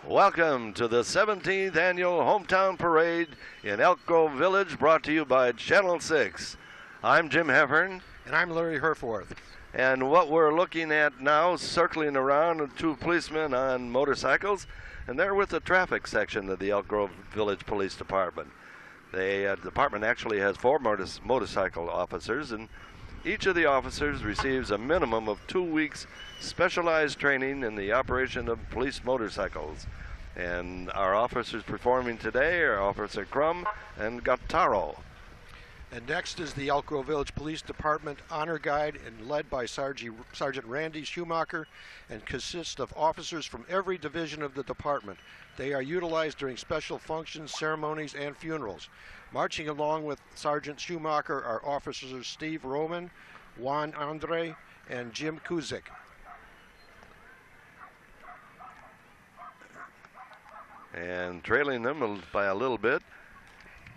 Welcome to the 17th Annual Hometown Parade in Elk Grove Village, brought to you by Channel 6. I'm Jim Heffern. And I'm Larry Herforth. And what we're looking at now, circling around, are two policemen on motorcycles, and they're with the traffic section of the Elk Grove Village Police Department. The department actually has four motorcycle officers, and each of the officers receives a minimum of 2 weeks specialized training in the operation of police motorcycles. And our officers performing today are Officer Crum and Gattaro. And next is the Elk Grove Village Police Department Honor Guide, and led by Sergeant Randy Schumacher, and consists of officers from every division of the department. They are utilized during special functions, ceremonies, and funerals. Marching along with Sergeant Schumacher are officers Steve Roman, Juan Andre, and Jim Kuzik. And trailing them by a little bit,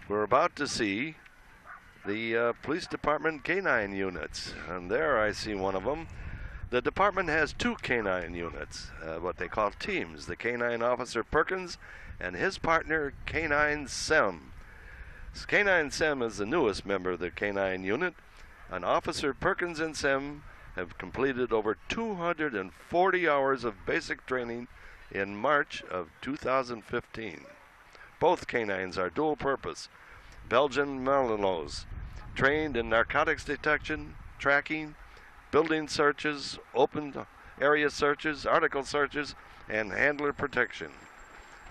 we're about to see the police department canine units. And there I see one of them. The department has two canine units, what they call teams. The canine officer Perkins and his partner Canine Sem. Canine Sem is the newest member of the canine unit. And Officer Perkins and Sem have completed over 240 hours of basic training in March of 2015. Both canines are dual purpose Belgian Malinois, trained in narcotics detection, tracking, building searches, open area searches, article searches, and handler protection.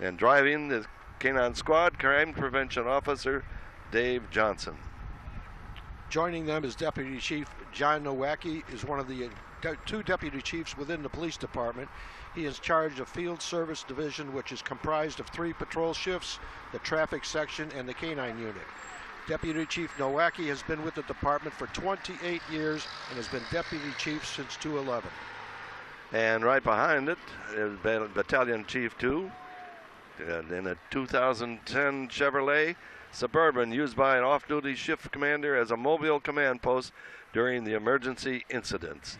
And driving the canine squad, crime prevention officer Dave Johnson. Joining them is Deputy Chief John Nowacki, is one of the two deputy chiefs within the police department. He is in charge of Field Service Division, which is comprised of 3 patrol shifts, the traffic section, and the canine unit. Deputy Chief Nowacki has been with the department for 28 years and has been deputy chief since 2011. And right behind it is Battalion Chief 2 in a 2010 Chevrolet Suburban, used by an off-duty shift commander as a mobile command post during the emergency incidents.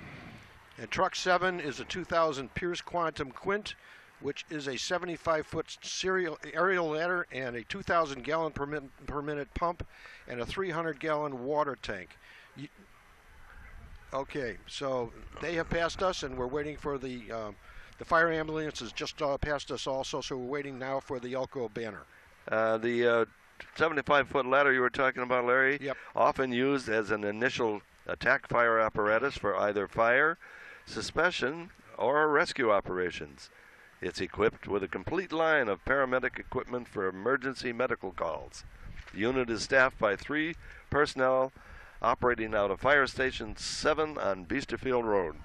And Truck 7 is a 2000 Pierce Quantum Quint, which is a 75-foot aerial ladder and a 2,000 gallon per minute pump and a 300-gallon water tank. Okay, so they have passed us, and we're waiting for the fire ambulance has just passed us also, so we're waiting now for the Elk Grove banner. The 75-foot ladder you were talking about, Larry, yep, often used as an initial attack fire apparatus for either fire, suppression, or rescue operations. It's equipped with a complete line of paramedic equipment for emergency medical calls. The unit is staffed by 3 personnel operating out of Fire Station 7 on Beesterfield Road.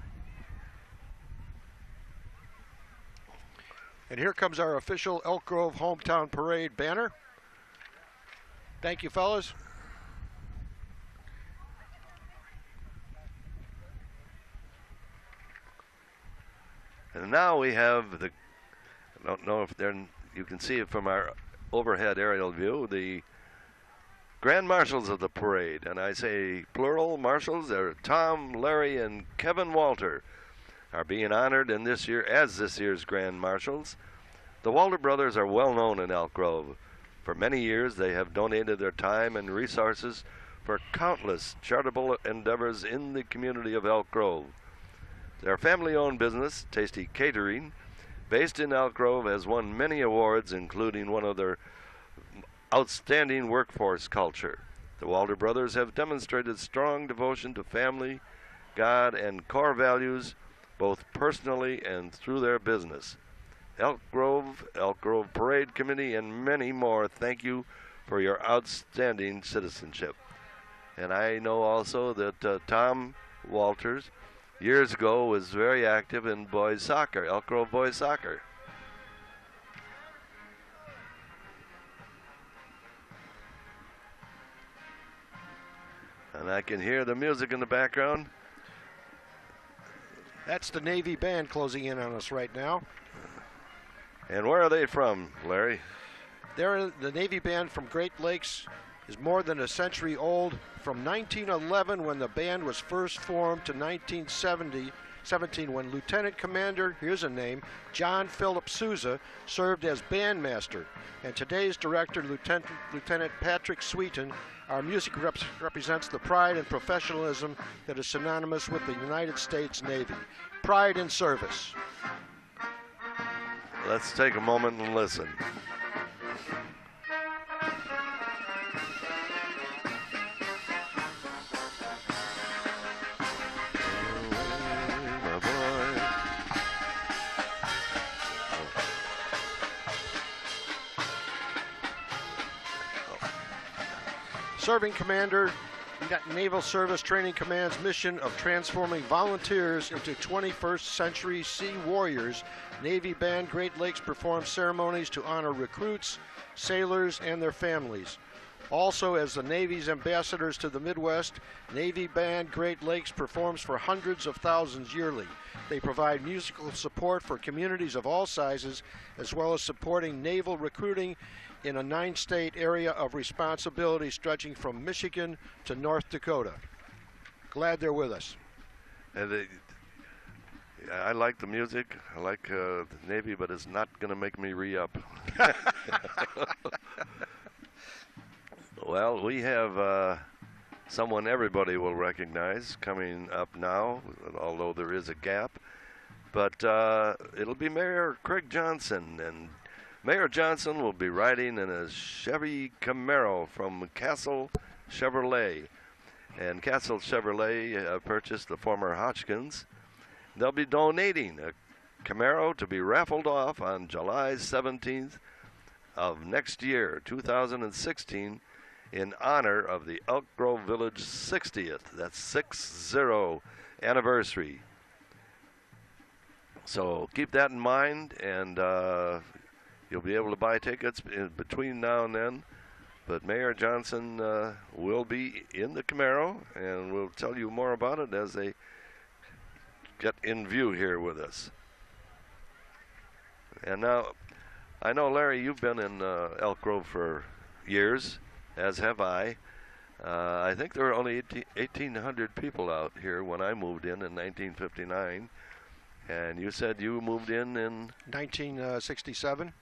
And here comes our official Elk Grove Hometown Parade banner. Thank you, fellas. And now we have the, I don't know if you can see it from our overhead aerial view, the Grand Marshals of the parade. And I say plural marshals. They're Tom, Larry, and Kevin Walter are being honored in this year's Grand Marshals. The Walter brothers are well known in Elk Grove. For many years, they have donated their time and resources for countless charitable endeavors in the community of Elk Grove. Their family-owned business, Tasty Catering, based in Elk Grove, has won many awards, including one of their outstanding workforce culture. The Walter brothers have demonstrated strong devotion to family, God, and core values, both personally and through their business. Elk Grove Parade Committee, and many more, thank you for your outstanding citizenship. And I know also that Tom Walters, years ago, was very active in boys soccer, Elk Grove boys soccer. And I can hear the music in the background. That's the Navy band closing in on us right now. And where are they from, Larry? They're the Navy band from Great Lakes, is more than a century old. From 1911, when the band was first formed, to 1970, 17, when Lieutenant Commander, here's a name, John Philip Souza, served as bandmaster. And today's director, Lieutenant Patrick Sweeten, our music represents the pride and professionalism that is synonymous with the United States Navy. Pride in service. Let's take a moment and listen. Serving Commander, Naval Service Training Command's mission of transforming volunteers into 21st century sea warriors. Navy Band Great Lakes performs ceremonies to honor recruits, sailors, and their families. Also, as the Navy's ambassadors to the Midwest, Navy Band Great Lakes performs for hundreds of thousands yearly. They provide musical support for communities of all sizes, as well as supporting naval recruiting in a 9-state area of responsibility stretching from Michigan to North Dakota. Glad they're with us. And I like the music. I like the Navy, but it's not going to make me re-up. Well, we have someone everybody will recognize coming up now, although there is a gap. But it'll be Mayor Craig Johnson, and Mayor Johnson will be riding in a Chevy Camaro from Castle Chevrolet. And Castle Chevrolet purchased the former Hotchkins. They'll be donating a Camaro to be raffled off on July 17th of next year, 2016, in honor of the Elk Grove Village 60th. That's 60 anniversary. So keep that in mind, and you'll be able to buy tickets in between now and then. But Mayor Johnson will be in the Camaro, and we'll tell you more about it as they get in view here with us. And now, I know, Larry, you've been in Elk Grove for years, as have I. I think there were only 1,800 people out here when I moved in 1959. And you said you moved in 1967.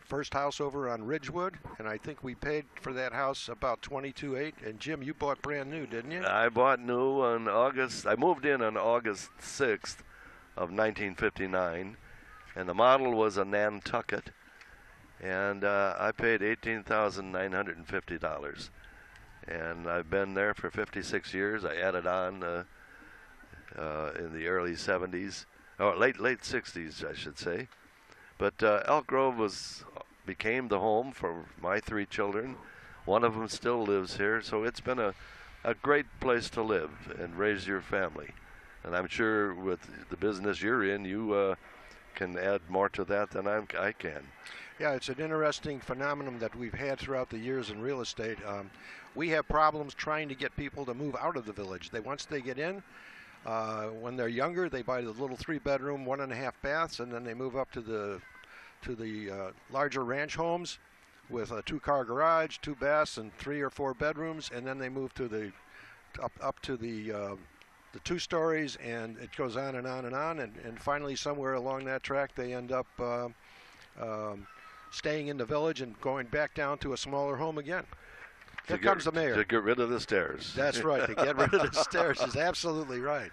First house over on Ridgewood, and I think we paid for that house about $22,800. And Jim, you bought brand new, didn't you? I bought new on I moved in on August 6th of 1959, and the model was a Nantucket, and I paid $18,950. And I've been there for 56 years. I added on in the early 70s, or late 60s, I should say. But Elk Grove became the home for my 3 children. One of them still lives here, so it's been a great place to live and raise your family. And I'm sure with the business you're in, you can add more to that than I can. Yeah, it's an interesting phenomenon that we've had throughout the years in real estate. We have problems trying to get people to move out of the village. Once they get in, when they're younger, they buy the little 3-bedroom, 1.5 baths, and then they move up to the larger ranch homes with a 2-car garage, 2 baths, and 3 or 4 bedrooms, and then they move to up to the 2 stories, and it goes on and on and on, and finally somewhere along that track they end up staying in the village and going back down to a smaller home again. Here comes the mayor. To get rid of the stairs. That's right, to get rid of the stairs is absolutely right.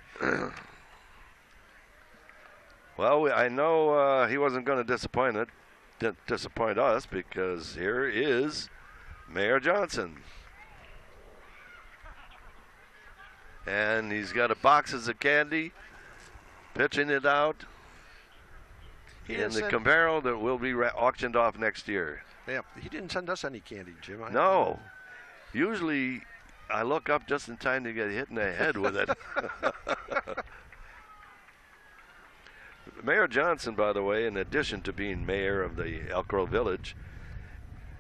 Well, I know he wasn't going to disappoint us, because here is Mayor Johnson. And he's got boxes of candy, pitching it out in the Camaro that will be auctioned off next year. Yeah, he didn't send us any candy, Jim. No. Usually I look up just in time to get hit in the head with it. Mayor Johnson, by the way, in addition to being mayor of the Elk Grove Village,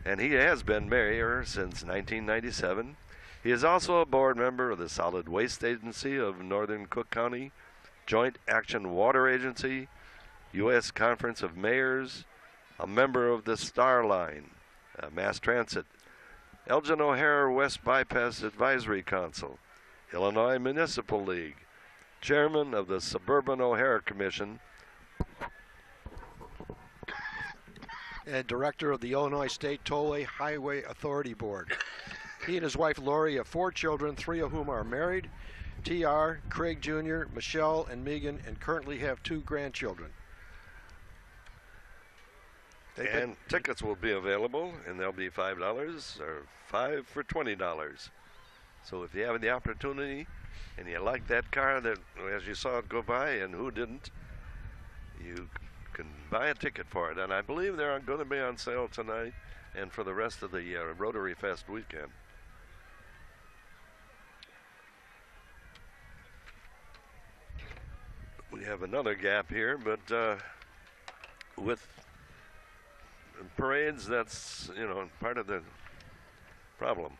and he has been mayor since 1997, he is also a board member of the Solid Waste Agency of Northern Cook County, Joint Action Water Agency, U.S. Conference of Mayors, a member of the Star Line, Mass Transit, Elgin O'Hare West Bypass Advisory Council, Illinois Municipal League, chairman of the Suburban O'Hare Commission, and director of the Illinois State Tollway Highway Authority Board. He and his wife Lori have 4 children, 3 of whom are married, T.R., Craig Jr., Michelle, and Megan, and currently have 2 grandchildren. and tickets will be available, and they'll be $5 or 5 for $20. So if you have the opportunity and you like that car that, as you saw it go by, and who didn't, you can buy a ticket for it. And I believe they're going to be on sale tonight and for the rest of the Rotary Fest weekend. We have another gap here, but with parades, that's, part of the problem.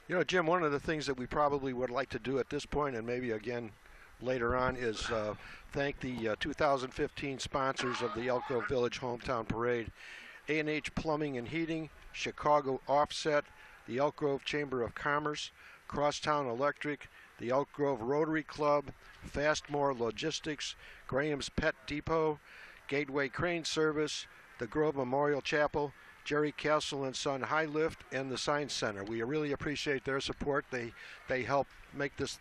You know, Jim, one of the things that we probably would like to do at this point, and maybe again later on, is thank the 2015 sponsors of the Elk Grove Village Hometown Parade: A&H Plumbing and Heating, Chicago Offset, the Elk Grove Chamber of Commerce, Crosstown Electric, the Elk Grove Rotary Club, Fastmore Logistics, Graham's Pet Depot, Gateway Crane Service, the Grove Memorial Chapel, Jerry Castle and Son High Lift, and the Science Center. We really appreciate their support. They help make this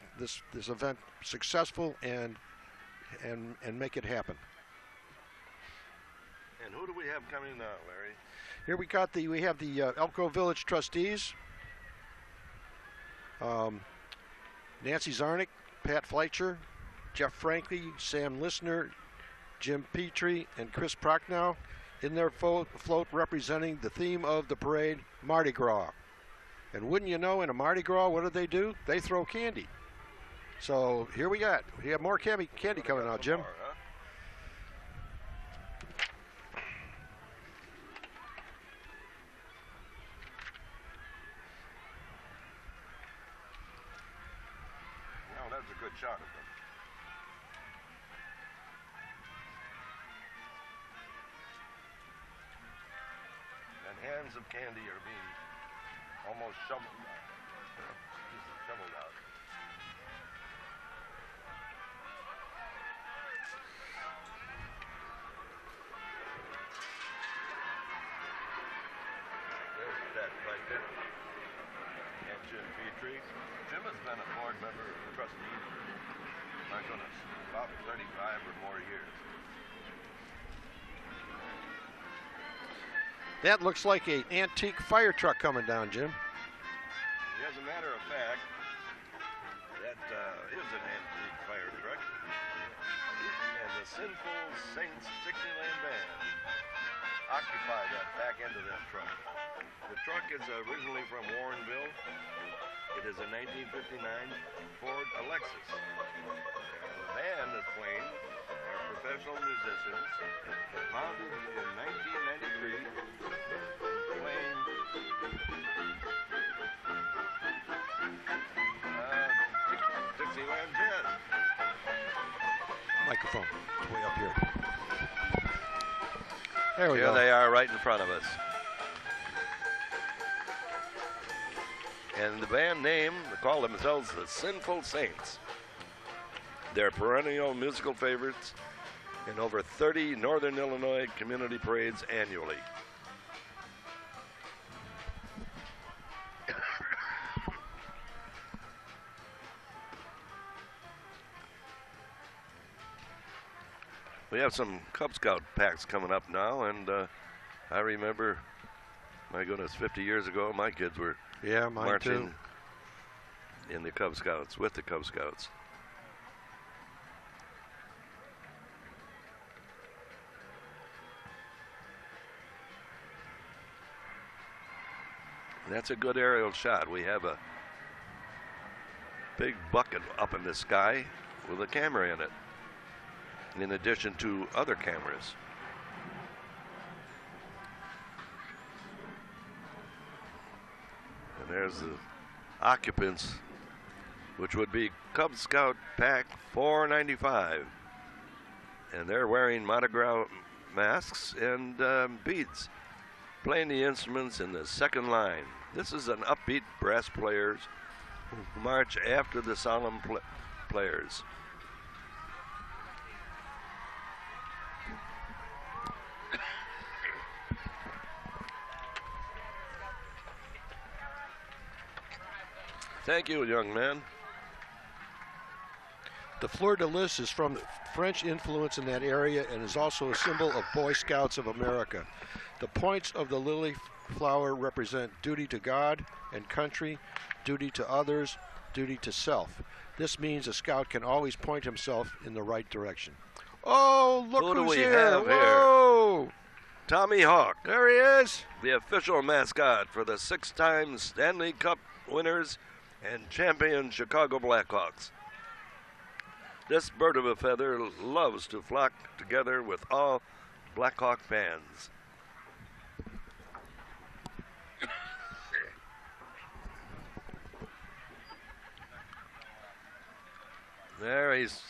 event successful and make it happen. And who do we have coming now, Larry? Here we have the Elk Grove Village trustees. Nancy Zarnick, Pat Fleischer, Jeff Franklin, Sam Lissner, Jim Petrie, and Chris Prochnow in their float representing the theme of the parade, Mardi Gras. And wouldn't you know, in a Mardi Gras, what do? They throw candy. So here we have more candy coming out, Jim. More, huh? Now that's a good shot of them. And hands of candy are being almost shoveled out. Shoveled out. There's Pat Fleischer and Jim Petrie. Jim has been a board member, trustee, my goodness, about 35 or more years. That looks like an antique fire truck coming down, Jim. As a matter of fact, that is an antique fire truck. And the Sinful Saints Dixieland Band occupy that back end of that truck. The truck is originally from Warrenville. It is a 1959 Ford Alexis. And the band that's playing are professional musicians, founded in 1993, playing Dixieland jazz. Microphone, it's way up here. There we Here go. they are right in front of us. And the band name, they call themselves the Sinful Saints. They're perennial musical favorites in over 30 Northern Illinois community parades annually. We have some Cub Scout packs coming up now, and I remember, my goodness, 50 years ago, my kids were Yeah, mine marching too. in the Cub Scouts, with the Cub Scouts. That's a good aerial shot. We have a big bucket up in the sky with a camera in it, in addition to other cameras. And there's the occupants, which would be Cub Scout Pack 495. And they're wearing Mardi Gras masks and beads, playing the instruments in the second line. This is an upbeat brass players who march after the solemn players. Thank you, young man. The fleur-de-lis is from French influence in that area and is also a symbol of Boy Scouts of America. The points of the lily flower represent duty to God and country, duty to others, duty to self. This means a scout can always point himself in the right direction. Oh, look Who do who's we here. have here? Whoa! Tommy Hawk, There he is. the official mascot for the 6-time Stanley Cup winners and champion Chicago Blackhawks. This bird of a feather loves to flock together with all Blackhawk fans. There he's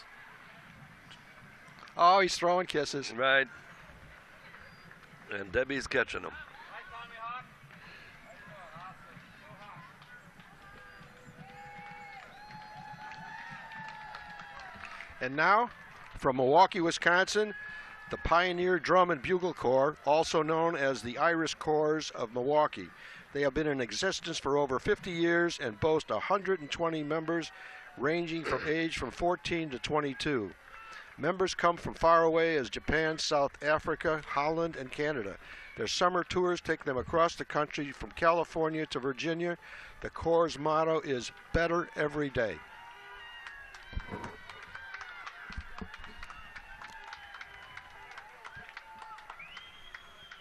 Oh, he's throwing kisses. right. And Debbie's catching him. And now, from Milwaukee, Wisconsin, the Pioneer Drum and Bugle Corps, also known as the Irish Corps of Milwaukee. They have been in existence for over 50 years and boast 120 members ranging from 14 to 22. Members come from far away as Japan, South Africa, Holland, and Canada. Their summer tours take them across the country from California to Virginia. The Corps' motto is better every day.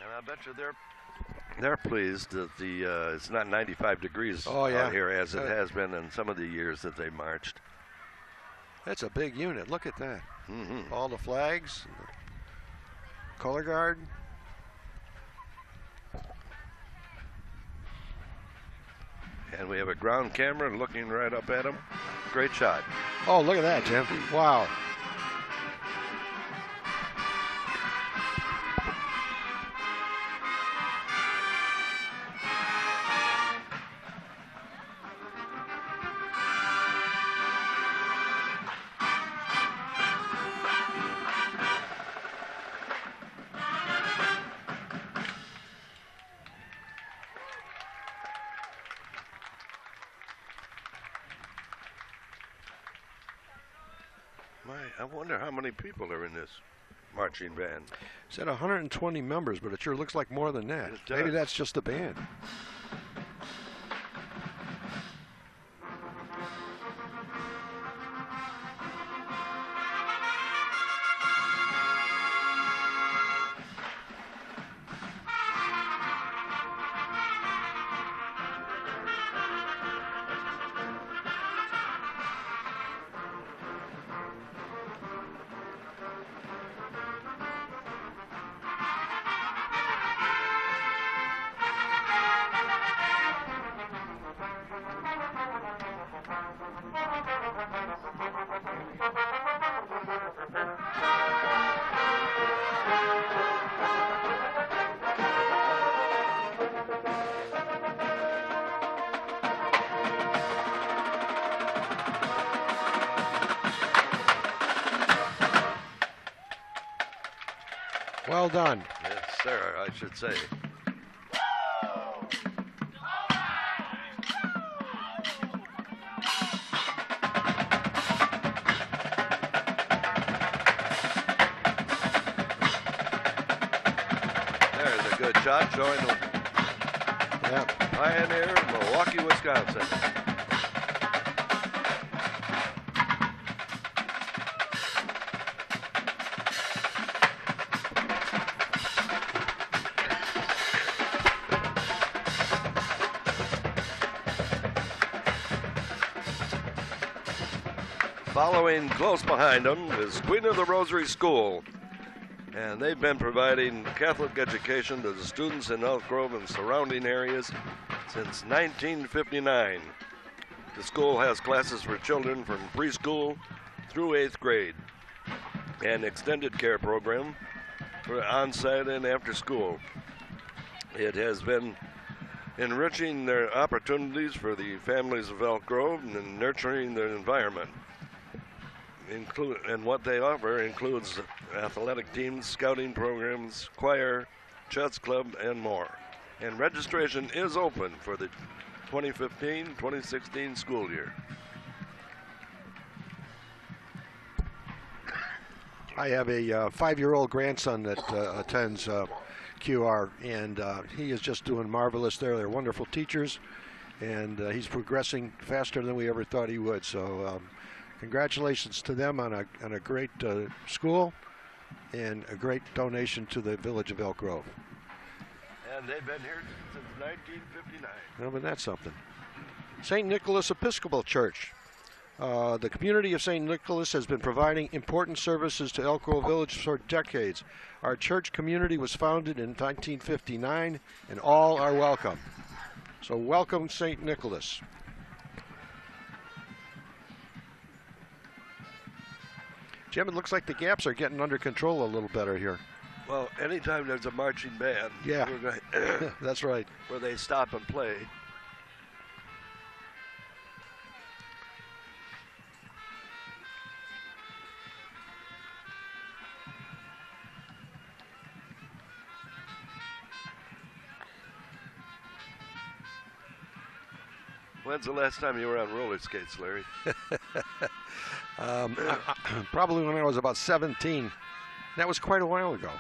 And I bet you they're pleased that it's not 95 degrees Oh, yeah. out here as it has been in some of the years that they marched. That's a big unit. Look at that. Mm-hmm. All the flags, color guard. And we have a ground camera looking right up at him. Great shot. Oh, look at that, Jim. Wow. I wonder how many people are in this marching band. It said 120 members, but it sure looks like more than that. It does. Maybe that's just the band. Well done. Yes, sir, I should say. There's a good shot showing the Yeah. Pioneer, Milwaukee, Wisconsin. Following close behind them is Queen of the Rosary School, and they've been providing Catholic education to the students in Elk Grove and surrounding areas since 1959. The school has classes for children from preschool through 8th grade, and extended care program for on-site and after school. It has been enriching their opportunities for the families of Elk Grove and nurturing their environment. And what they offer includes athletic teams, scouting programs, choir, chess club, and more. And registration is open for the 2015-2016 school year. I have a 5-year-old grandson that attends QR, and he is just doing marvelous there. They're wonderful teachers, and he's progressing faster than we ever thought he would. So congratulations to them on a great school and a great donation to the village of Elk Grove. And they've been here since 1959. Well, but that's something. St. Nicholas Episcopal Church. The community of St. Nicholas has been providing important services to Elk Grove Village for decades. Our church community was founded in 1959, and all are welcome. So welcome, St. Nicholas. Jim, it looks like the gaps are getting under control a little better here. Well, anytime there's a marching band, yeah, that's right, where they stop and play. When's the last time you were on roller skates, Larry? Probably when I was about 17. That was quite a while ago.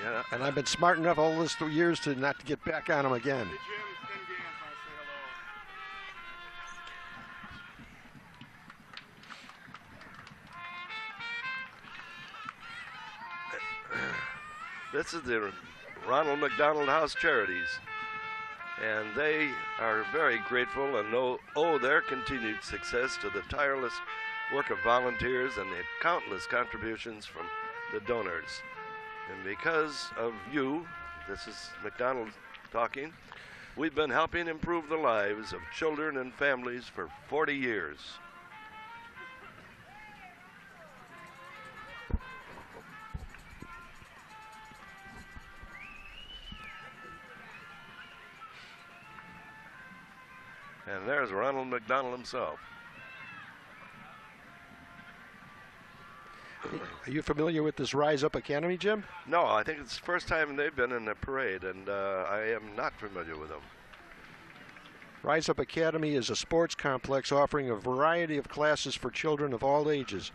Yeah. And I've been smart enough all these years to not to get back on them again. Hey, Jim, Ken Gans wants to say hello. This is the Ronald McDonald House Charities, and they are very grateful and owe their continued success to the tireless work of volunteers and the countless contributions from the donors. And because of you, this is McDonald talking, we've been helping improve the lives of children and families for 40 years. And there's Ronald McDonald himself. Are you familiar with this Rise Up Academy, Jim? No, I think it's the first time they've been in a parade, and I am not familiar with them. Rise Up Academy is a sports complex offering a variety of classes for children of all ages.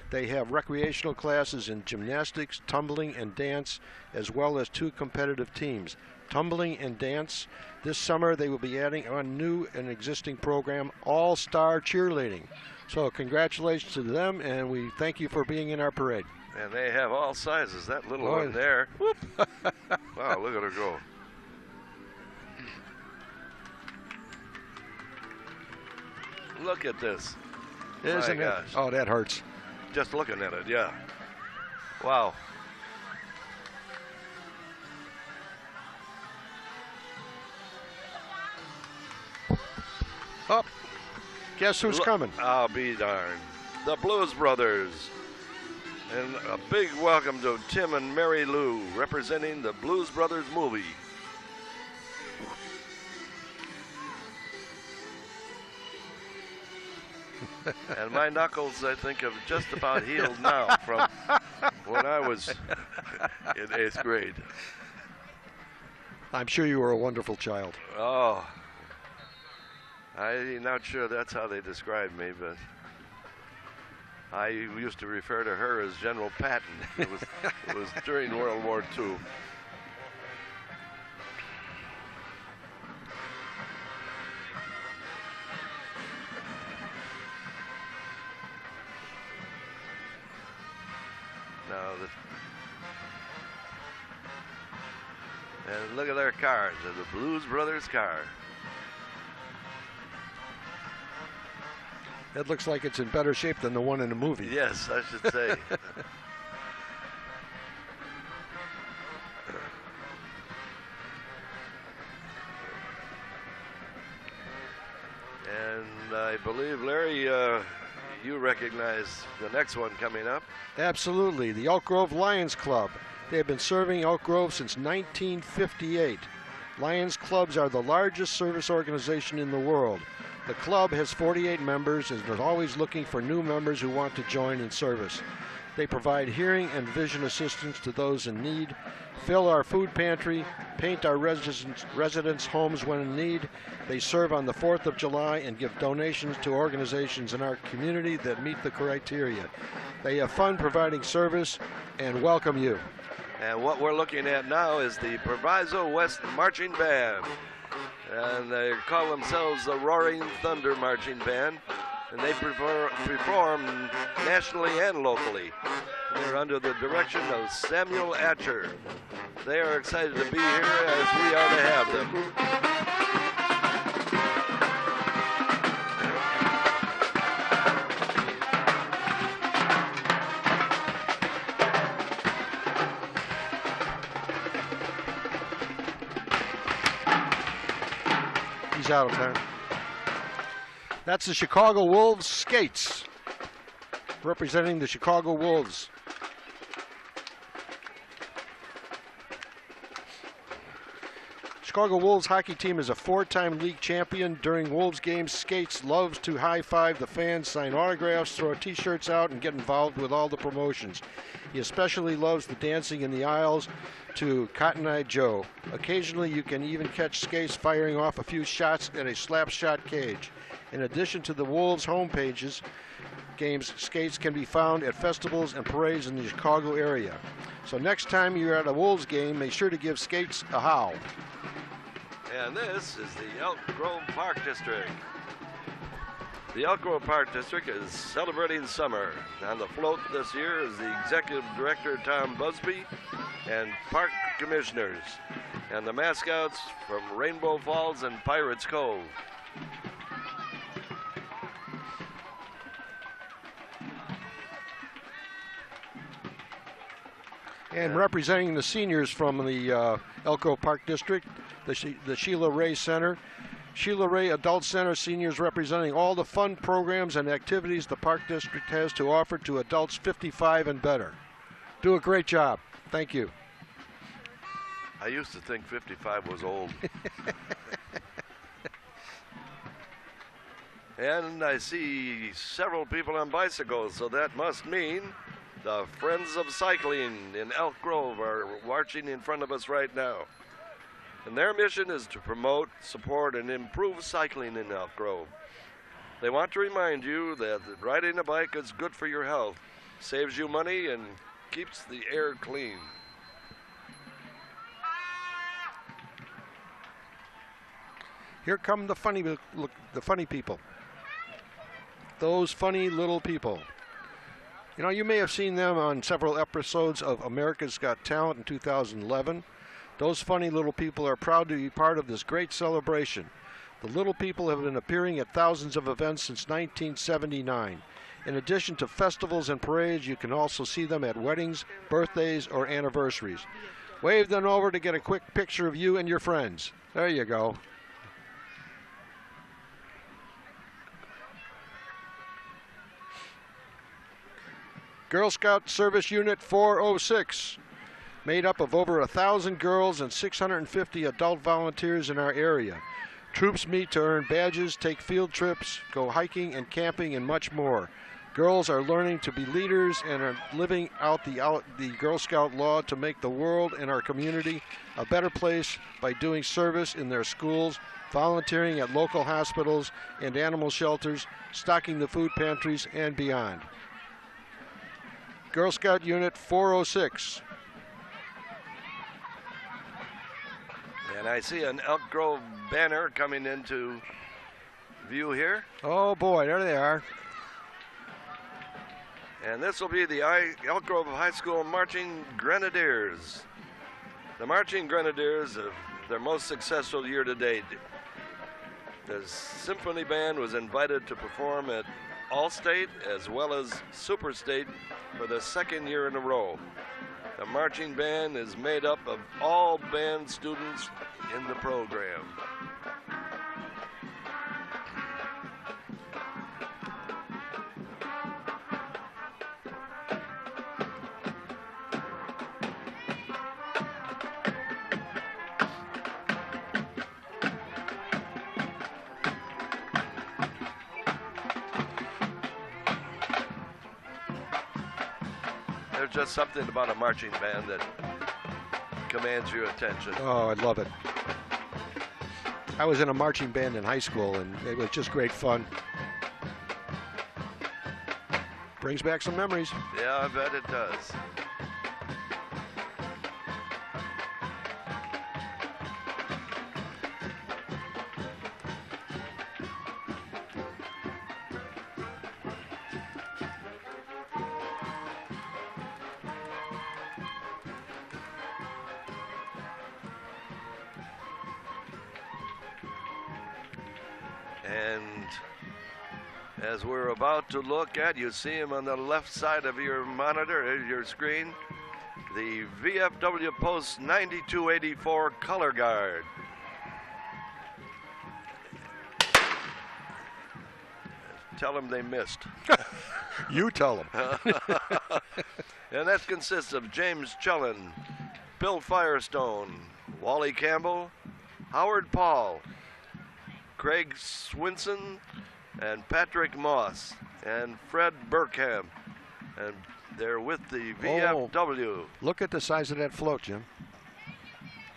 They have recreational classes in gymnastics, tumbling, and dance, as well as 2 competitive teams, tumbling and dance. This summer they will be adding on new and existing program, All-Star Cheerleading. So congratulations to them, and we thank you for being in our parade. And they have all sizes. That little one there. Whoop. Wow, look at her go. Look at this. Isn't My it? gosh. Oh, that hurts. Just looking at it, yeah. Wow. Oh, guess who's coming? I'll be darned. The Blues Brothers. And a big welcome to Tim and Mary Lou, representing the Blues Brothers movie. And my knuckles, I think, have just about healed now from when I was in 8th grade. I'm sure you were a wonderful child. Oh, I'm not sure that's how they described me, but I used to refer to her as General Patton. It was during World War II. Now, and look at their cars. They're the Blues Brothers car. It looks like it's in better shape than the one in the movie. Yes, I should say. And I believe, Larry, you recognize the next one coming up. Absolutely, the Elk Grove Lions Club. They have been serving Elk Grove since 1958. Lions Clubs are the largest service organization in the world. The club has 48 members and is always looking for new members who want to join in service. They provide hearing and vision assistance to those in need, fill our food pantry, paint our residents' homes when in need. They serve on the 4th of July and give donations to organizations in our community that meet the criteria. They have fun providing service and welcome you. And what we're looking at now is the Proviso West Marching Band. And they call themselves the Roaring Thunder Marching Band. And they perform nationally and locally. They're under the direction of Samuel Atcher. They are excited to be here as we are to have them. He's out of time. That's the Chicago Wolves Skates, representing the Chicago Wolves. Chicago Wolves hockey team is a 4-time league champion. During Wolves games, Skates loves to high-five the fans, sign autographs, throw t-shirts out, and get involved with all the promotions. He especially loves the dancing in the aisles to Cotton Eye Joe. Occasionally, you can even catch Skates firing off a few shots in a slap shot cage. In addition to the Wolves home games, Skates can be found at festivals and parades in the Chicago area. So next time you're at a Wolves game, make sure to give Skates a howl. And this is the Elk Grove Park District. The Elk Grove Park District is celebrating summer. On the float this year is the Executive Director Tom Busby and Park Commissioners and the mascots from Rainbow Falls and Pirates Cove. And representing the seniors from the Elk Grove Park District, the Sheila Ray Center. Sheila Ray Adult Center seniors representing all the fun programs and activities the Park District has to offer to adults 55 and better. Do a great job. Thank you. I used to think 55 was old. And I see several people on bicycles, so that must mean the Friends of Cycling in Elk Grove are marching in front of us right now. And their mission is to promote, support, and improve cycling in Elk Grove. They want to remind you that riding a bike is good for your health, saves you money, and keeps the air clean. Here come the funny people. Those funny little people. You know, you may have seen them on several episodes of America's Got Talent in 2011. Those funny little people are proud to be part of this great celebration. The little people have been appearing at thousands of events since 1979. In addition to festivals and parades, you can also see them at weddings, birthdays, or anniversaries. Wave them over to get a quick picture of you and your friends. There you go. Girl Scout Service Unit 406, made up of over 1,000 girls and 650 adult volunteers in our area. Troops meet to earn badges, take field trips, go hiking and camping, and much more. Girls are learning to be leaders and are living out the Girl Scout law to make the world and our community a better place by doing service in their schools, volunteering at local hospitals and animal shelters, stocking the food pantries, and beyond. Girl Scout Unit 406. And I see an Elk Grove banner coming into view here. Oh boy, there they are. And this will be the Elk Grove High School Marching Grenadiers. The Marching Grenadiers have their most successful year to date. The Symphony Band was invited to perform at All-State as well as Super State for the second year in a row. The marching band is made up of all band students in the program. there's just something about a marching band that commands your attention. Oh, I love it. I was in a marching band in high school, and it was just great fun. Brings back some memories. Yeah, I bet it does. And as we're about to look at, you see him on the left side of your monitor, your screen, the VFW Post 9284 color guard. Tell them they missed. You tell them. And that consists of James Chellin, Bill Firestone, Wally Campbell, Howard Paul, Craig Swinson, and Patrick Moss, and Fred Burkham. And they're with the VFW. Look at the size of that float, Jim.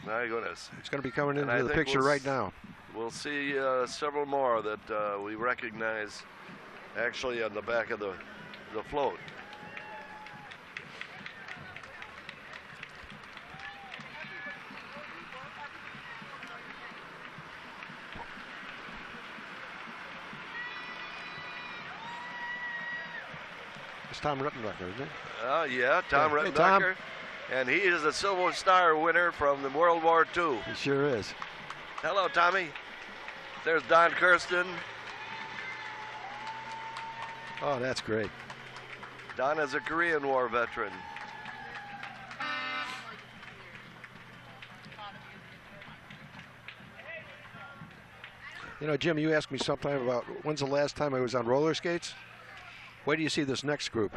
My goodness. It's going to be coming And I into the think picture right now. We'll see several more that we recognize actually on the back of the float. It's Tom Rittenbecker, isn't it? Yeah, Tom Hey, Tom. Rittenbecker. And he is a Silver Star winner from the World War II. He sure is. Hello, Tommy. There's Don Kirsten. Oh, that's great. Don is a Korean War veteran. You know, Jim, you asked me sometime about when's the last time I was on roller skates. Where do you see this next group?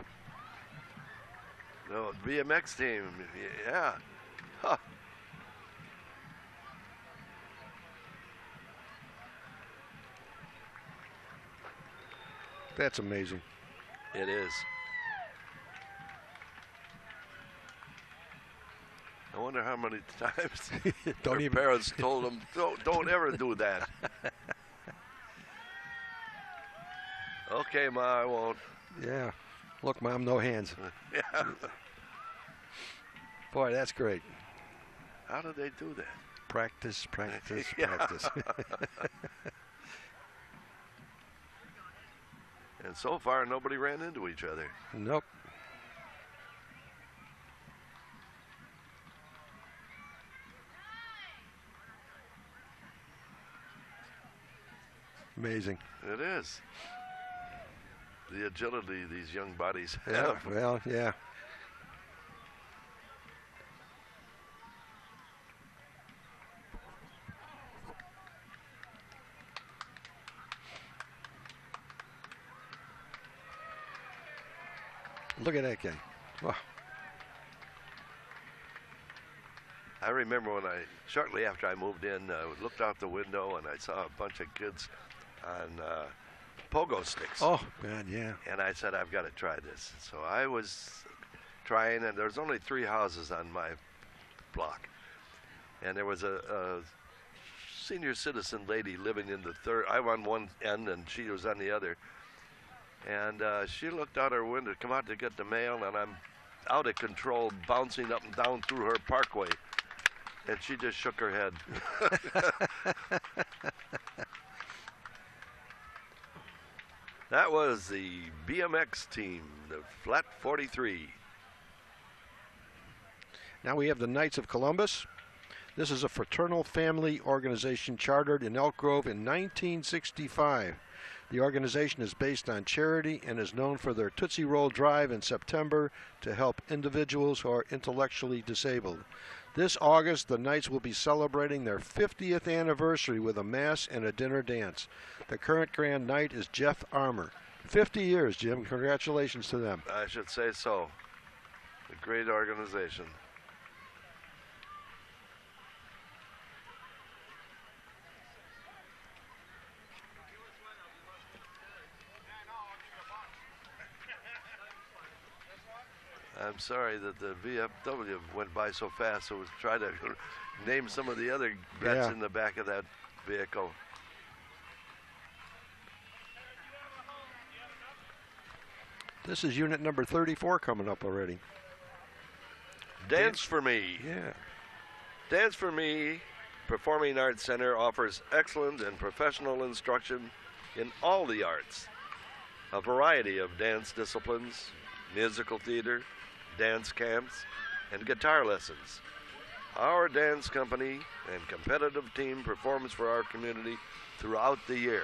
No, BMX team. Yeah. Huh. That's amazing. It is. I wonder how many times Don't their even- parents told them, don't ever do that. Okay, Ma, I won't. Yeah. Look, Mom, no hands. Yeah. Boy, that's great. How did they do that? Practice, practice, Yeah. practice. And so far, nobody ran into each other. Nope. Amazing. It is. The agility these young bodies Yeah, have. well, yeah. Look at that guy. Wow. I remember when shortly after I moved in, I looked out the window and I saw a bunch of kids on pogo sticks. Oh, God, yeah. And I said, I've got to try this. So I was trying, and there's only 3 houses on my block. And there was a senior citizen lady living in the third. I'm on one end, and she was on the other. And she looked out her window, come out to get the mail, and I'm out of control, bouncing up and down through her parkway. And she just shook her head. That was the BMX team, the Flat 43. Now we have the Knights of Columbus. This is a fraternal family organization chartered in Elk Grove in 1965. The organization is based on charity and is known for their Tootsie Roll Drive in September to help individuals who are intellectually disabled. This August, the Knights will be celebrating their 50th anniversary with a mass and a dinner dance. The current Grand Knight is Jeff Armour. 50 years, Jim. Congratulations to them. I should say so. A great organization. I'm sorry that the VFW went by so fast, so we'll try to name some of the other vets Yeah. in the back of that vehicle. This is unit number 34 coming up already. Dance for Me. Yeah. Dance for Me Performing Arts Center offers excellent and professional instruction in all the arts. A variety of dance disciplines, musical theater, dance camps, and guitar lessons. Our dance company and competitive team performs for our community throughout the year.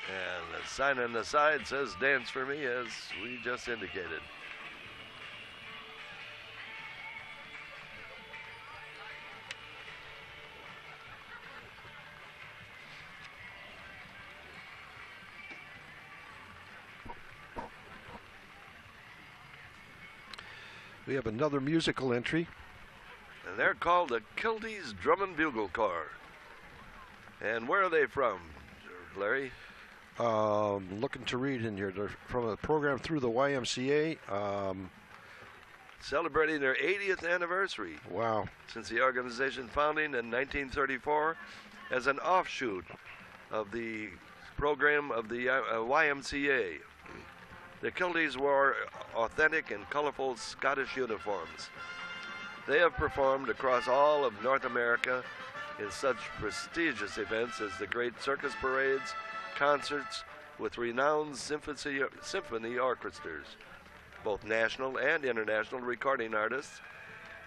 And the sign on the side says Dance for Me, as we just indicated. We have another musical entry. And they're called the Kilties Drum and Bugle Corps. And where are they from, Larry? Looking to read in here. They're from a program through the YMCA. Celebrating their 80th anniversary Wow. since the organization founding in 1934 as an offshoot of the program of the YMCA. The Kilties wore authentic and colorful Scottish uniforms. They have performed across all of North America in such prestigious events as the great circus parades, concerts with renowned symphony orchestras, both national and international recording artists,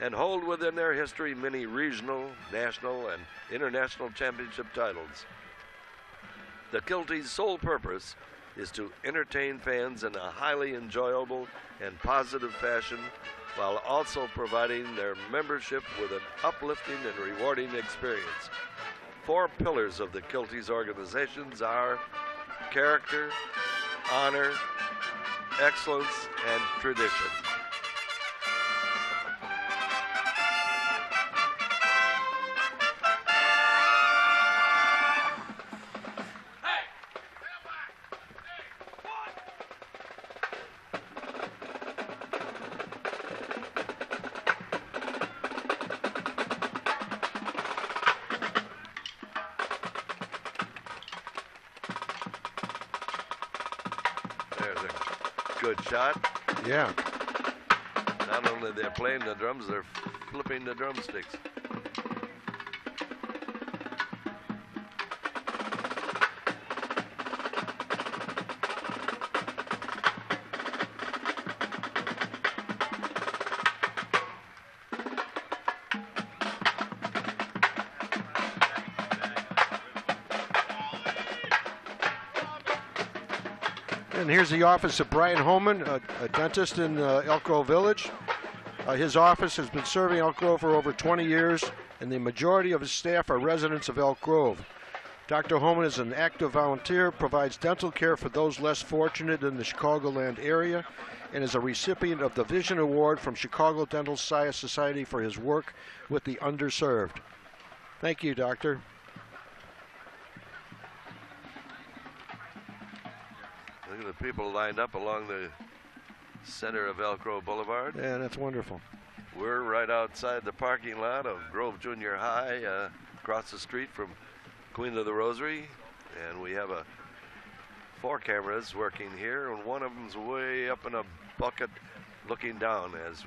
and hold within their history many regional, national, and international championship titles. The Kilties' sole purpose is to entertain fans in a highly enjoyable and positive fashion, while also providing their membership with an uplifting and rewarding experience. 4 pillars of the Kilties organizations are character, honor, excellence, and tradition. There's a good shot. Yeah. Not only they're playing the drums, they're flipping the drumsticks. And here's the office of Brian Holman, a dentist in Elk Grove Village. His office has been serving Elk Grove for over 20 years, and the majority of his staff are residents of Elk Grove. Dr. Holman is an active volunteer, provides dental care for those less fortunate in the Chicagoland area, and is a recipient of the Vision Award from Chicago Dental Science Society for his work with the underserved. Thank you, Doctor. Look at the people lined up along the center of Elk Grove Boulevard. Yeah, that's wonderful. We're right outside the parking lot of Grove Junior High, across the street from Queen of the Rosary, and we have 4 cameras working here, and one of them's way up in a bucket looking down, as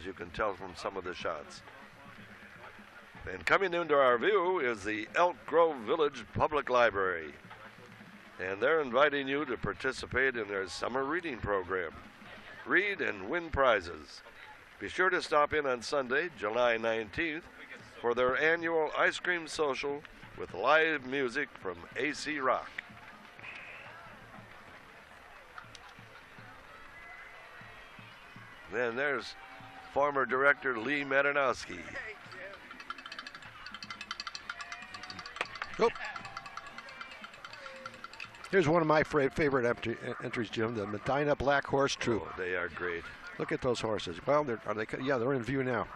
you can tell from some of the shots. And coming into our view is the Elk Grove Village Public Library, and they're inviting you to participate in their summer reading program. Read and win prizes. Be sure to stop in on Sunday, July 19th, for their annual ice cream social with live music from AC Rock. Then there's former director Lee Madanowski. Oh. Here's one of my favorite entries, Jim, the Medina Black Horse Troop. Oh, they are great. Look at those horses. Well, yeah, they're in view now.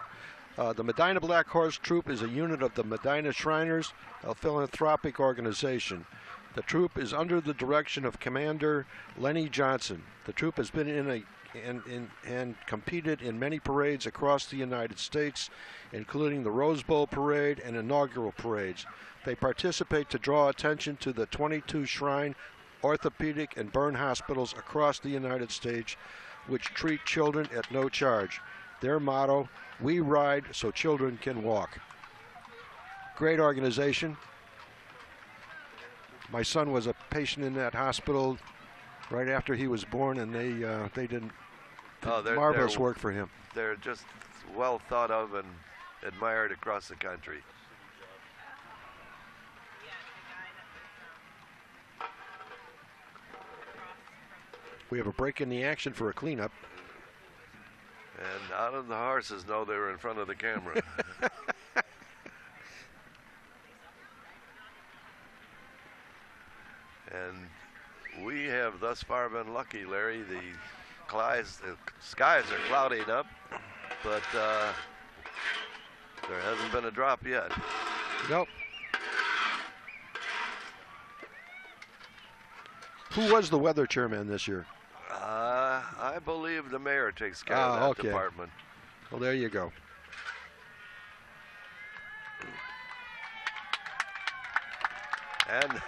The Medina Black Horse Troop is a unit of the Medina Shriners, a philanthropic organization. The troop is under the direction of Commander Lenny Johnson. The troop has been and competed in many parades across the United States, including the Rose Bowl Parade and inaugural parades. They participate to draw attention to the 22 shrine orthopedic and burn hospitals across the United States, which treat children at no charge. Their motto, "We ride so children can walk." Great organization. My son was a patient in that hospital right after he was born, and they did marvelous work for him. They're just well thought of and admired across the country. We have a break in the action for a cleanup. And none of the horses know they were in front of the camera. And we have thus far been lucky, Larry. The skies are clouding up, but there hasn't been a drop yet. Nope. Who was the weather chairman this year? I believe the mayor takes care of that department. Well, there you go. And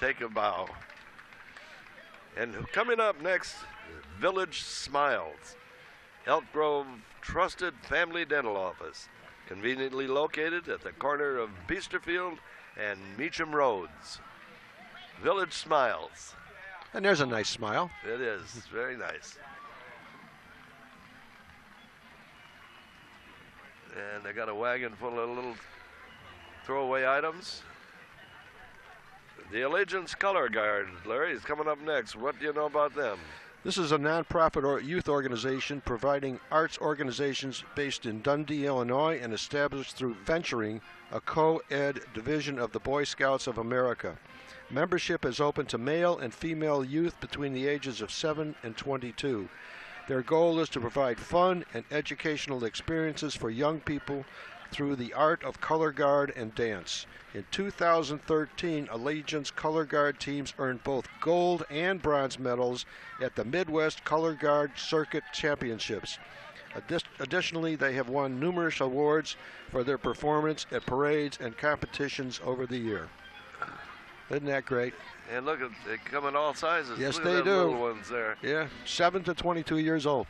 take a bow. And coming up next, Village Smiles, Elk Grove Trusted Family Dental Office, conveniently located at the corner of Biesterfield and Meacham Roads. Village Smiles. And there's a nice smile. It is. It's very nice. And they got a wagon full of little throwaway items. The Allegiance Color Guard, Larry, is coming up next. What do you know about them? This is a nonprofit or youth organization providing arts organizations based in Dundee, Illinois, and established through Venturing, a co-ed division of the Boy Scouts of America. Membership is open to male and female youth between the ages of 7 and 22. Their goal is to provide fun and educational experiences for young people through the art of color guard and dance. In 2013, Allegiance Color Guard teams earned both gold and bronze medals at the Midwest Color Guard Circuit Championships. Additionally, they have won numerous awards for their performance at parades and competitions over the year. Isn't that great? And look, they come in all sizes. Yes, look they at do. Little ones there. Yeah, 7 to 22 years old.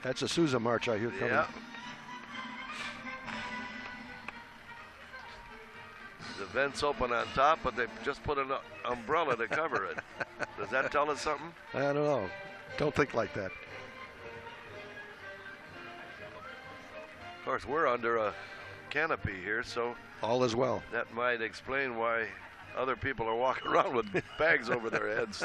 That's a Sousa march I hear coming. Yeah. The vents open on top, but they just put an umbrella to cover it. Does that tell us something? I don't know. Don't think like that. Of course, we're under a canopy here, so all is well. That might explain why other people are walking around with bags over their heads.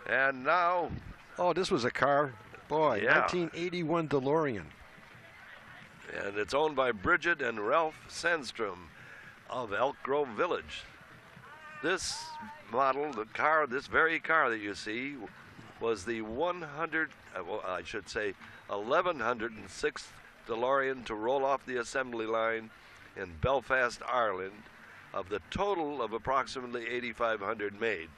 And now... Oh, this was a car. Boy, yeah. 1981 DeLorean. And it's owned by Bridget and Ralph Sandstrom of Elk Grove Village. This model, this very car that you see, was the 1106th DeLorean to roll off the assembly line in Belfast, Ireland, of the total of approximately 8,500 made.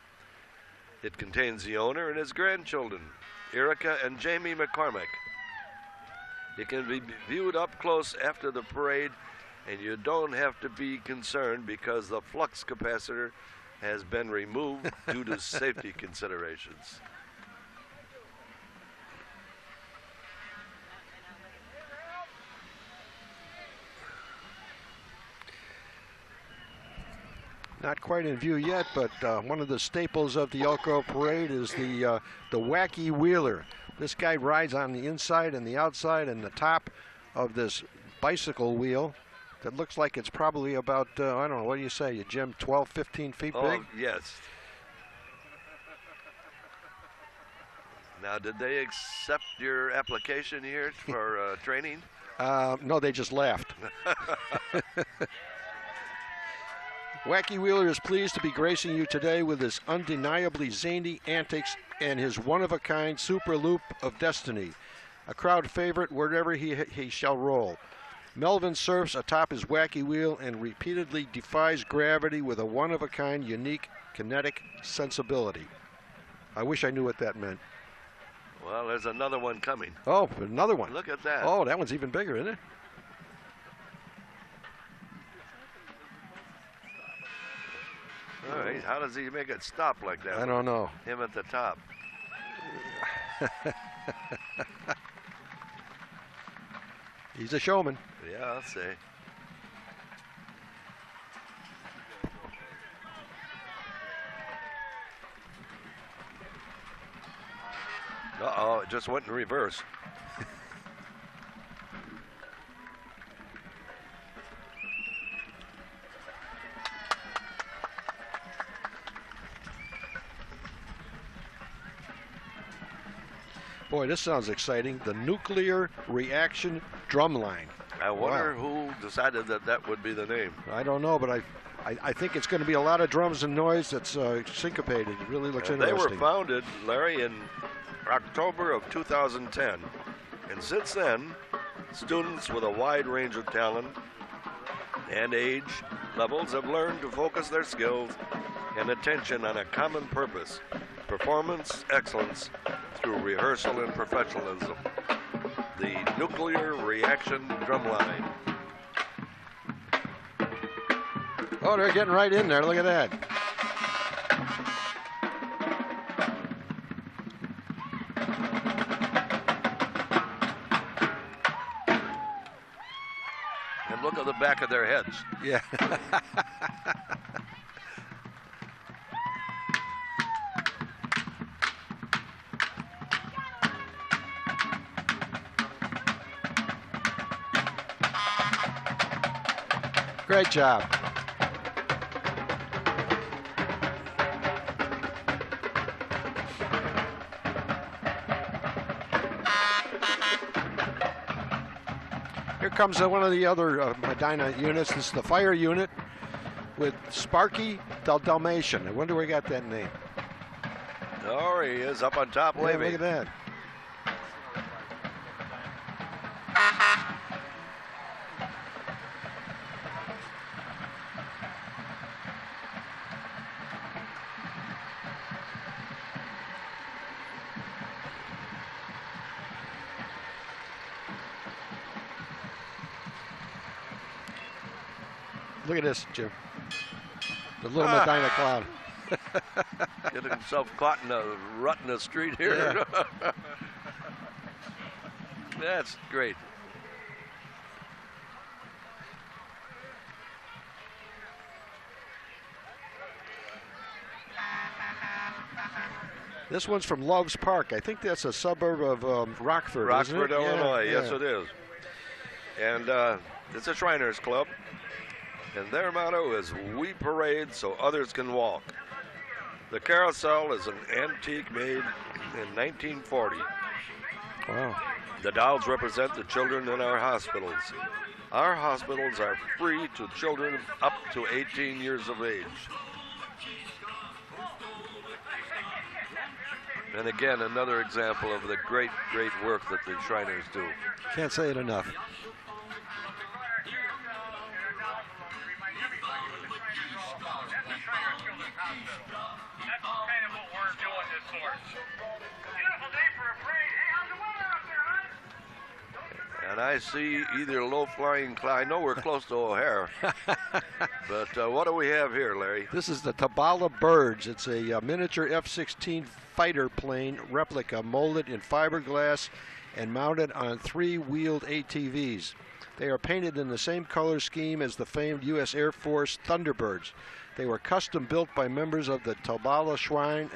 It contains the owner and his grandchildren, Erica and Jamie McCormick. It can be viewed up close after the parade, and you don't have to be concerned because the flux capacitor has been removed due to safety considerations. Not quite in view yet, but one of the staples of the Elk Grove Parade is the Wacky Wheeler. This guy rides on the inside and the outside and the top of this bicycle wheel that looks like it's probably about, I don't know, what do you say, Jim, 12, 15 feet big? Yes. Now, did they accept your application here for training? No, they just laughed. Wacky Wheeler is pleased to be gracing you today with his undeniably zany antics and his one-of-a-kind super loop of destiny. A crowd favorite wherever he shall roll. Melvin surfs atop his wacky wheel and repeatedly defies gravity with a one-of-a-kind, unique, kinetic sensibility. I wish I knew what that meant. Well, there's another one coming. Oh, another one. Look at that. Oh, that one's even bigger, isn't it? All right, how does he make it stop like that? I don't know. Him at the top. He's a showman. Yeah, I'll say. Uh-oh, it just went in reverse. Boy, this sounds exciting. The nuclear reaction drumline. I wonder who decided that that would be the name. I don't know, but I think it's going to be a lot of drums and noise that's syncopated. It really looks interesting. They were founded, Larry, in October of 2010. And since then, students with a wide range of talent and age levels have learned to focus their skills and attention on a common purpose: performance excellence through rehearsal and professionalism. The nuclear reaction drumline. Oh, they're getting right in there. Look at that. And look at the back of their heads. Yeah. Great job. Here comes one of the other Medina units. This is the fire unit with Sparky the Dalmatian. I wonder where he got that name. Oh, he is up on top, Yeah, waving. look at that. Look at this, Jim. The little Medina clown. Getting himself caught in a rut in the street here. Yeah. That's great. This one's from Loves Park. I think that's a suburb of Rockford, isn't Rockford, it? Illinois. Yeah, Yes, yeah. it is. And it's a Shriners Club. And their motto is, "We parade so others can walk." The carousel is an antique made in 1940. Wow. The dolls represent the children in our hospitals. Our hospitals are free to children up to 18 years of age. And again, another example of the great, great work that the Shriners do. Can't say it enough. That's kind of what we're doing this for. Beautiful day for a parade. Hey, how's the weather up there, huh? And I see either low-flying cloud. I know we're close to O'Hare. But what do we have here, Larry? This is the Tabala Birds. It's a miniature F-16 fighter plane replica molded in fiberglass and mounted on three-wheeled ATVs. They are painted in the same color scheme as the famed U.S. Air Force Thunderbirds. They were custom built by members of the Tabala Shrine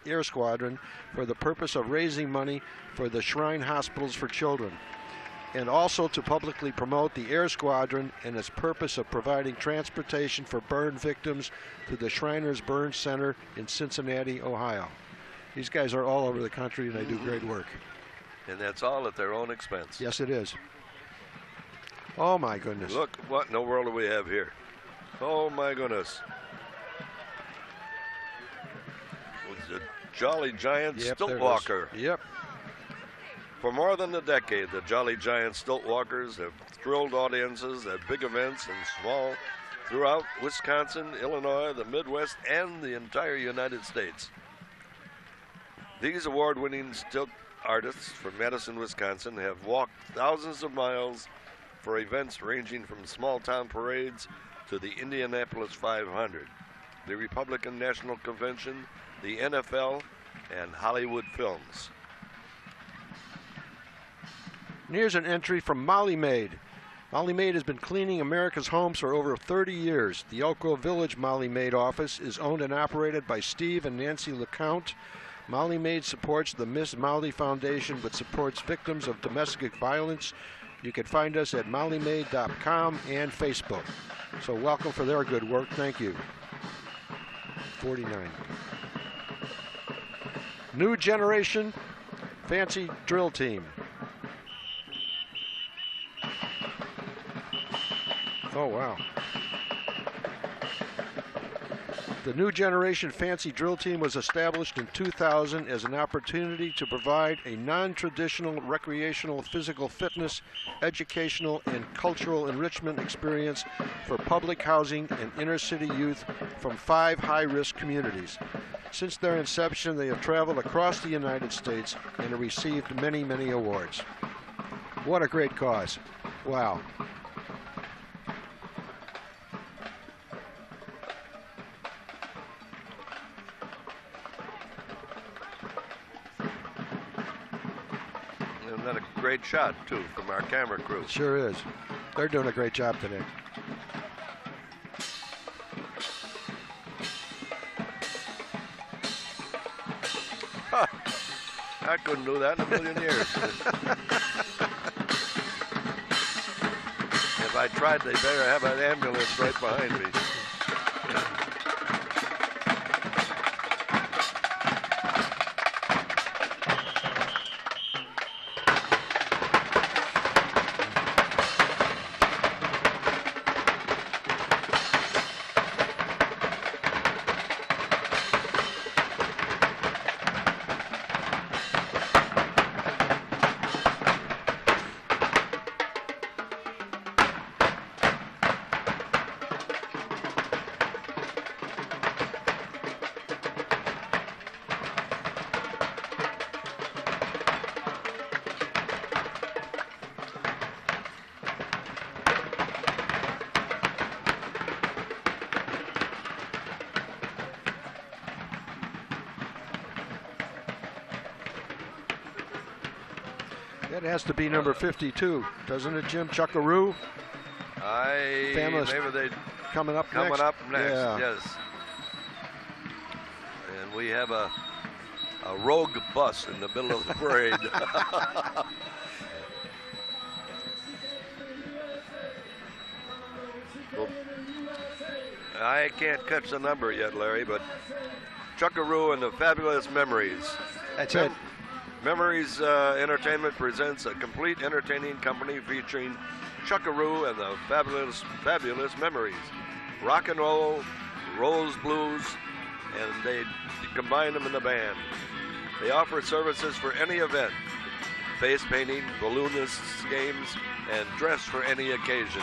Air Squadron for the purpose of raising money for the Shrine Hospitals for Children, and also to publicly promote the Air Squadron and its purpose of providing transportation for burn victims to the Shriners Burn Center in Cincinnati, Ohio. These guys are all over the country, and they do great work. And that's all at their own expense. Yes, it is. Oh, my goodness. Look what in the world do we have here. Oh, my goodness. With the Jolly Giant Yep, Stilt there it is. Walker. Yep. For more than a decade, the Jolly Giant Stilt Walkers have thrilled audiences at big events and small throughout Wisconsin, Illinois, the Midwest, and the entire United States. These award-winning stilt artists from Madison, Wisconsin have walked thousands of miles for events ranging from small-town parades to the Indianapolis 500, the Republican National Convention, the NFL, and Hollywood Films. And here's an entry from Molly Maid. Molly Maid has been cleaning America's homes for over 30 years. The Elk Grove Village Molly Maid office is owned and operated by Steve and Nancy LeCount. Molly Maid supports the Miss Molly Foundation, which supports victims of domestic violence. You can find us at mollymaid.com and Facebook. So welcome for their good work. Thank you. 49. New Generation Fancy Drill Team. Oh, wow. The New Generation Fancy Drill Team was established in 2000 as an opportunity to provide a non-traditional recreational physical fitness, educational, and cultural enrichment experience for public housing and inner-city youth from 5 high-risk communities. Since their inception, they have traveled across the United States and have received many, many awards. What a great cause. Wow. And then a great shot, too, from our camera crew. It sure is. They're doing a great job today. I couldn't do that in a million years. If I tried, they better have an ambulance right behind me. That has to be number 52, doesn't it, Jim? Chuckaroo Famous Maybe they coming up coming next. up next. Yeah. Yes. And we have a rogue bus in the middle of the parade. Well, I can't catch the number yet, Larry, but Chuckaroo and the Fabulous Memories. That's it. Memories Entertainment presents a complete entertaining company featuring Chuckaroo and the Fabulous Memories. Rock and roll, rose blues, and they combine them in the band. They offer services for any event, face painting, balloonists games, and dress for any occasion.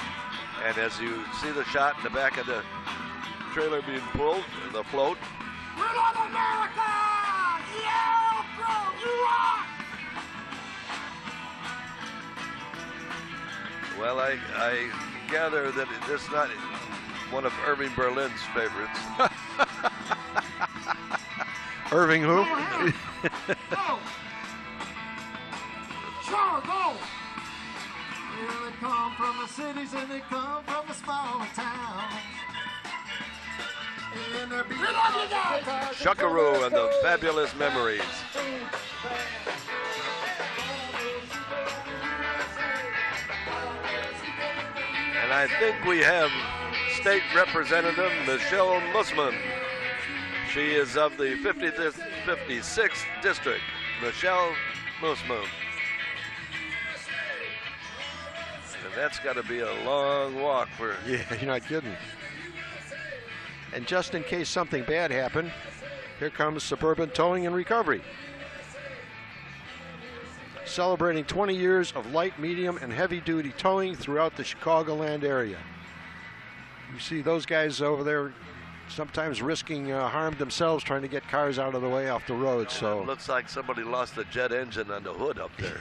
And as you see the shot in the back of the trailer being pulled, the float. We love America! Yeah, bro, you rock! Well, I gather that this is not one of Irving Berlin's favorites. Irving who? Go! Sure, go! Yeah, they come from the cities and they come from the smaller towns. And they're being Chuckaroo and the Fabulous Memories. And I think we have State Representative Michelle Mussman. She is of the 56th District, Michelle Moosmoon. And that's got to be a long walk for. Yeah, you're not kidding. And just in case something bad happened, here comes Suburban Towing and Recovery. Celebrating 20 years of light, medium, and heavy-duty towing throughout the Chicagoland area. You see those guys over there sometimes risking harm themselves trying to get cars out of the way off the road. So It looks like somebody lost a jet engine on the hood up there.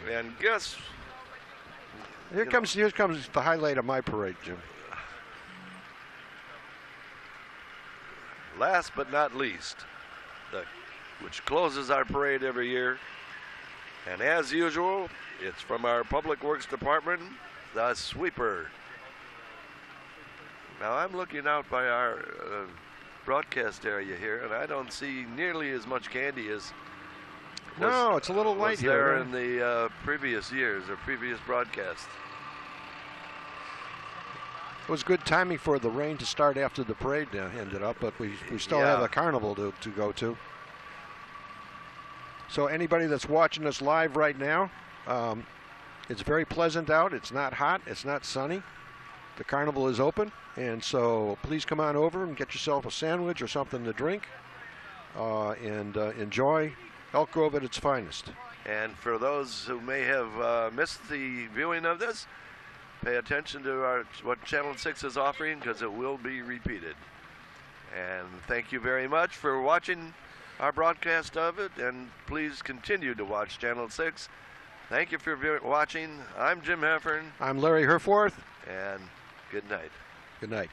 And guess here comes the highlight of my parade, Jim. last but not least, which closes our parade every year. And as usual, it's from our Public Works Department, the sweeper. Now I'm looking out by our broadcast area here, and I don't see nearly as much candy as no, it's a little light was here. there in the previous years or previous broadcasts. It was good timing for the rain to start after the parade ended up, but we still have a carnival to go to. So anybody that's watching us live right now, it's very pleasant out. It's not hot. It's not sunny. The carnival is open, and so please come on over and get yourself a sandwich or something to drink and enjoy Elk Grove at its finest. And for those who may have missed the viewing of this, pay attention to what Channel 6 is offering, because it will be repeated. And thank you very much for watching our broadcast of it, and please continue to watch Channel 6. Thank you for watching. I'm Jim Heffern. I'm Larry Herforth. And good night. Good night.